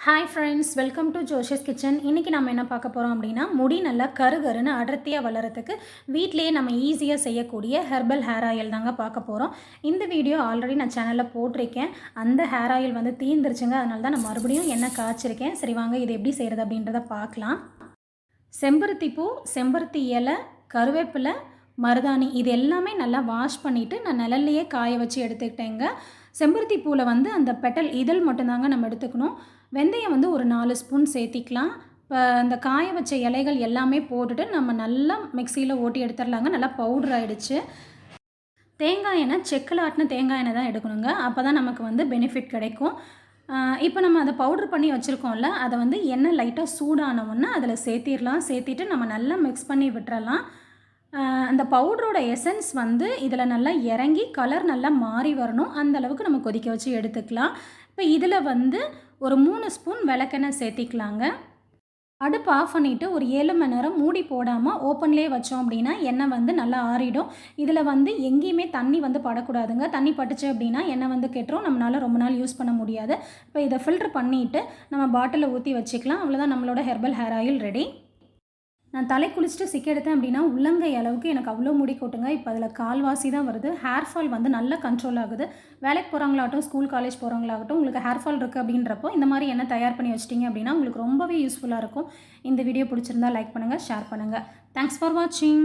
Hi friends, welcome to Josh's kitchen. இன்றைக்கி நம்ம என்ன பார்க்க போகிறோம் அப்படின்னா, முடி நல்லா கருகருன்னு அடர்த்தியாக வளர்கிறதுக்கு வீட்டிலேயே நம்ம ஈஸியாக செய்யக்கூடிய ஹெர்பல் ஹேர் ஆயில் தாங்க பார்க்க போகிறோம். இந்த வீடியோ ஆல்ரெடி நான் சேனலில் போட்டிருக்கேன். அந்த ஹேர் ஆயில் வந்து தீர்ந்துருச்சுங்க. அதனால தான் நான் மறுபடியும் எண்ணெய் காய்ச்சிருக்கேன். சரி வாங்க, இது எப்படி செய்கிறது அப்படின்றத பார்க்கலாம். செம்பருத்தி பூ, செம்பருத்தி இலை, கருவேப்பிலை, மருதாணி இது எல்லாமே நல்லா வாஷ் பண்ணிவிட்டு நான் நிழல்லையே காய வச்சு எடுத்துக்கிட்டேங்க. செம்பருத்தி பூவில் வந்து அந்த பெட்டல் இதழ் மட்டும்தாங்க நம்ம எடுத்துக்கணும். வெந்தயம் வந்து ஒரு 4 ஸ்பூன் சேர்த்திக்கலாம். இப்போ அந்த காய வச்ச இலைகள் எல்லாமே போட்டுட்டு நம்ம நல்லா மிக்சியில் ஓட்டி எடுத்துடலாங்க. நல்லா பவுடர் ஆகிடுச்சு. தேங்காய் எண்ணெய், செக்கில் ஆட்டின தேங்காய் எண்ணெய் தான் எடுக்கணுங்க. அப்போ தான் நமக்கு வந்து பெனிஃபிட் கிடைக்கும். இப்போ நம்ம அதை பவுட்ரு பண்ணி வச்சுருக்கோம்ல, அதை வந்து எண்ணெய் லைட்டாக சூடானவுடனே அதில் சேர்த்திட்டு நம்ம நல்லா மிக்ஸ் பண்ணி விட்டுறலாம். அந்த பவுடரோட எசன்ஸ் வந்து இதில் நல்லா இறங்கி கலர் நல்லா மாறி வரணும். அந்தளவுக்கு நம்ம கொதிக்க வச்சு எடுத்துக்கலாம். இப்போ இதில் வந்து ஒரு 3 ஸ்பூன் விளக்கெண்ணெய் சேர்த்திக்கலாங்க. அடுப்பு ஆஃப் பண்ணிவிட்டு ஒரு 7 மணி நேரம் மூடி போடாமல் ஓப்பன்லேயே வச்சோம் அப்படின்னா எண்ணெய் வந்து நல்லா ஆறிடும். இதில் வந்து எங்கேயுமே தண்ணி வந்து படக்கூடாதுங்க. தண்ணி பட்டுச்சு அப்படின்னா எண்ணெய் வந்து கெட்டுரும். நம்மளால் ரொம்ப நாள் யூஸ் பண்ண முடியாது. இப்போ இதை ஃபில்ட்ரு பண்ணிவிட்டு நம்ம பாட்டிலில் ஊற்றி வச்சுக்கலாம். அவ்வளோதான், நம்மளோட ஹெர்பல் ஹேர் ஆயில் ரெடி. நான் தலை குளிச்சுட்டு சிக்க எடுத்தேன் அப்படின்னா உள்ளங்கை அளவுக்கு எனக்கு அவ்வளோ முடி கொட்டுங்க. இப்போ அதில் கால்வாசி தான் வருது. ஹேர் ஃபால் வந்து நல்ல கண்ட்ரோல் ஆகுது. வேலைக்கு போகிறவங்களாகட்டும், ஸ்கூல் காலேஜ் போகிறவங்களாகட்டும், உங்களுக்கு ஹேர் ஃபால் இருக்குது அப்படின்றப்போ இந்த மாதிரி எண்ணெய் தயார் பண்ணி வச்சிட்டிங்க அப்படின்னா உங்களுக்கு ரொம்பவே யூஸ்ஃபுல்லாக இருக்கும். இந்த வீடியோ பிடிச்சிருந்தா லைக் பண்ணுங்கள், ஷேர் பண்ணுங்கள். தேங்க்ஸ் ஃபார் வாட்சிங்.